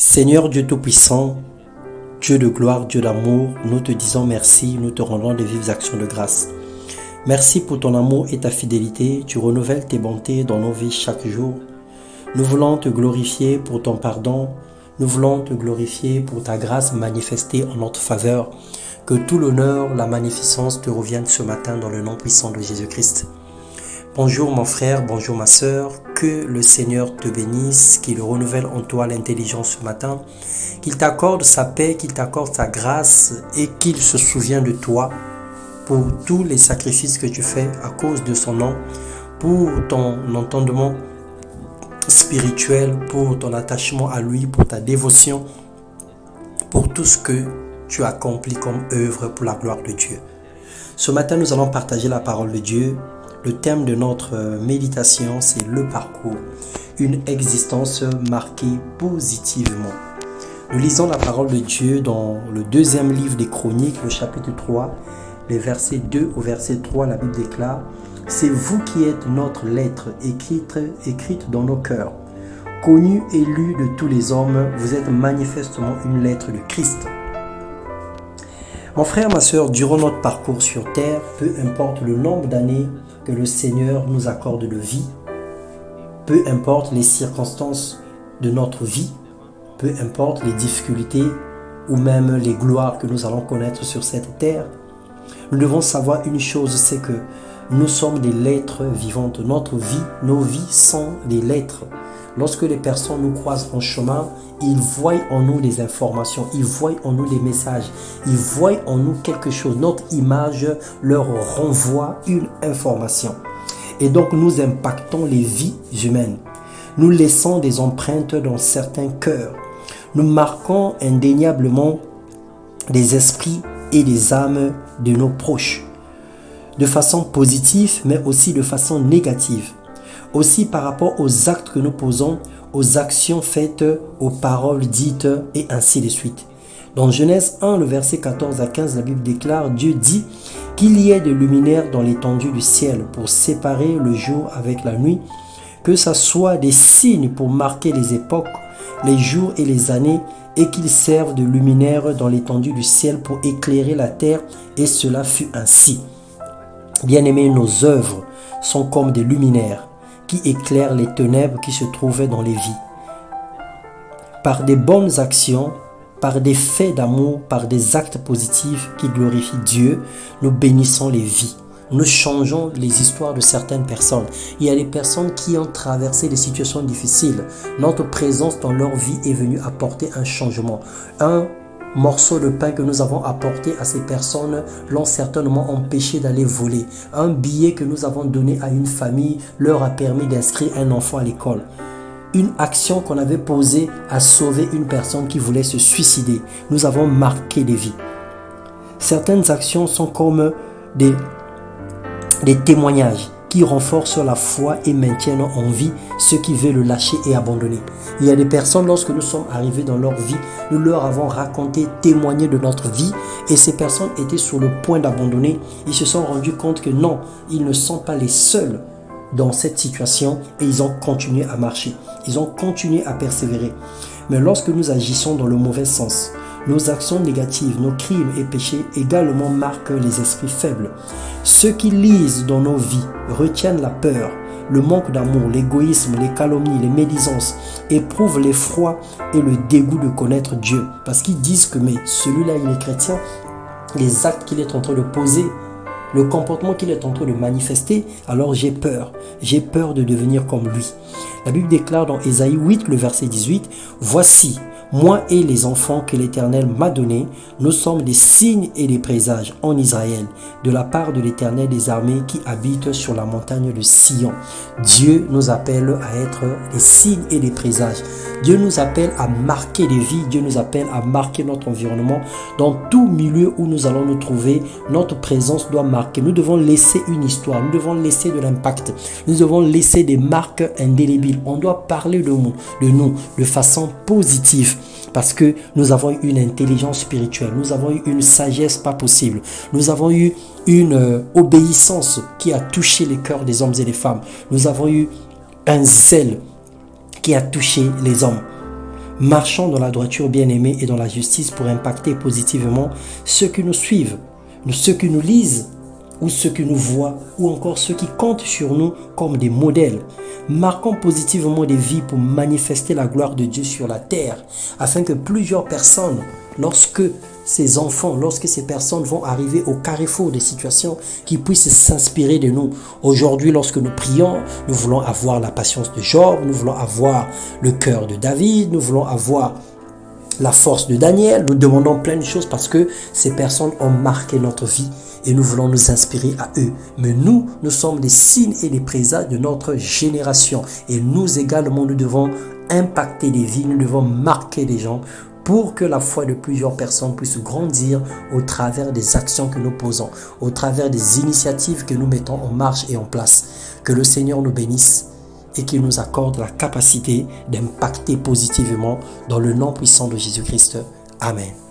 Seigneur Dieu Tout-Puissant, Dieu de gloire, Dieu d'amour, nous te disons merci, nous te rendons de vives actions de grâce. Merci pour ton amour et ta fidélité, tu renouvelles tes bontés dans nos vies chaque jour. Nous voulons te glorifier pour ton pardon, nous voulons te glorifier pour ta grâce manifestée en notre faveur. Que tout l'honneur, la magnificence te reviennent ce matin dans le nom puissant de Jésus-Christ. Bonjour mon frère, bonjour ma sœur, que le Seigneur te bénisse, qu'il renouvelle en toi l'intelligence ce matin, qu'il t'accorde sa paix, qu'il t'accorde sa grâce et qu'il se souvienne de toi pour tous les sacrifices que tu fais à cause de son nom, pour ton entendement spirituel, pour ton attachement à lui, pour ta dévotion, pour tout ce que tu accomplis comme œuvre pour la gloire de Dieu. Ce matin, nous allons partager la parole de Dieu. Le thème de notre méditation, c'est le parcours, une existence marquée positivement. Nous lisons la parole de Dieu dans le deuxième livre des Chroniques, le chapitre 3, les versets 2 au verset 3, la Bible déclare « C'est vous qui êtes notre lettre écrite dans nos cœurs. Connue et lue de tous les hommes, vous êtes manifestement une lettre de Christ. » Mon frère, ma soeur, durant notre parcours sur terre, peu importe le nombre d'années que le Seigneur nous accorde de vie, peu importe les circonstances de notre vie, peu importe les difficultés ou même les gloires que nous allons connaître sur cette terre, nous devons savoir une chose, c'est que nous sommes des lettres vivantes. Notre vie, nos vies sont des lettres. Lorsque les personnes nous croisent en chemin, ils voient en nous des informations, ils voient en nous des messages, ils voient en nous quelque chose. Notre image leur renvoie une information. Et donc nous impactons les vies humaines. Nous laissons des empreintes dans certains cœurs. Nous marquons indéniablement des esprits et des âmes de nos proches. De façon positive, mais aussi de façon négative. Aussi par rapport aux actes que nous posons, aux actions faites, aux paroles dites et ainsi de suite. Dans Genèse 1, le verset 14 à 15, la Bible déclare, Dieu dit qu'il y ait des luminaires dans l'étendue du ciel pour séparer le jour avec la nuit, que ça soit des signes pour marquer les époques, les jours et les années, et qu'ils servent de luminaires dans l'étendue du ciel pour éclairer la terre, et cela fut ainsi. Bien-aimés, nos œuvres sont comme des luminaires qui éclairent les ténèbres qui se trouvaient dans les vies. Par des bonnes actions, par des faits d'amour, par des actes positifs qui glorifient Dieu, nous bénissons les vies. Nous changeons les histoires de certaines personnes. Il y a des personnes qui ont traversé des situations difficiles. Notre présence dans leur vie est venue apporter un changement. Un morceau de pain que nous avons apporté à ces personnes l'ont certainement empêché d'aller voler. Un billet que nous avons donné à une famille leur a permis d'inscrire un enfant à l'école. Une action qu'on avait posée a sauvé une personne qui voulait se suicider. Nous avons marqué des vies. Certaines actions sont comme des témoignages qui renforcent la foi et maintiennent en vie ceux qui veulent le lâcher et abandonner. Il y a des personnes, lorsque nous sommes arrivés dans leur vie, nous leur avons raconté, témoigné de notre vie et ces personnes étaient sur le point d'abandonner. Ils se sont rendus compte que non, ils ne sont pas les seuls dans cette situation et ils ont continué à marcher. Ils ont continué à persévérer. Mais lorsque nous agissons dans le mauvais sens, nos actions négatives, nos crimes et péchés également marquent les esprits faibles. Ceux qui lisent dans nos vies retiennent la peur, le manque d'amour, l'égoïsme, les calomnies, les médisances, éprouvent l'effroi et le dégoût de connaître Dieu. Parce qu'ils disent que mais celui-là il est chrétien, les actes qu'il est en train de poser, le comportement qu'il est en train de manifester, alors j'ai peur de devenir comme lui. La Bible déclare dans Ésaïe 8, le verset 18, « Voici, moi et les enfants que l'Éternel m'a donnés, nous sommes des signes et des présages en Israël, de la part de l'Éternel des armées qui habite sur la montagne de Sion. » Dieu nous appelle à être des signes et des présages. Dieu nous appelle à marquer des vies. Dieu nous appelle à marquer notre environnement. Dans tout milieu où nous allons nous trouver, notre présence doit marquer. Nous devons laisser une histoire. Nous devons laisser de l'impact. Nous devons laisser des marques indélébiles. On doit parler de nous de façon positive. Parce que nous avons eu une intelligence spirituelle, nous avons eu une sagesse pas possible, nous avons eu une obéissance qui a touché les cœurs des hommes et des femmes, nous avons eu un zèle qui a touché les hommes. Marchons dans la droiture bien-aimée et dans la justice pour impacter positivement ceux qui nous suivent, ceux qui nous lisent, ou ceux qui nous voient, ou encore ceux qui comptent sur nous comme des modèles. Marquons positivement des vies pour manifester la gloire de Dieu sur la terre, afin que plusieurs personnes, lorsque ces personnes vont arriver au carrefour des situations, qui puissent s'inspirer de nous. Aujourd'hui, lorsque nous prions, nous voulons avoir la patience de Job, nous voulons avoir le cœur de David, nous voulons avoir la force de Daniel. Nous demandons plein de choses parce que ces personnes ont marqué notre vie et nous voulons nous inspirer à eux. Mais nous sommes des signes et des présages de notre génération. Et nous également, nous devons impacter des vies, nous devons marquer des gens pour que la foi de plusieurs personnes puisse grandir au travers des actions que nous posons, au travers des initiatives que nous mettons en marche et en place. Que le Seigneur nous bénisse et qu'il nous accorde la capacité d'impacter positivement dans le nom puissant de Jésus-Christ. Amen.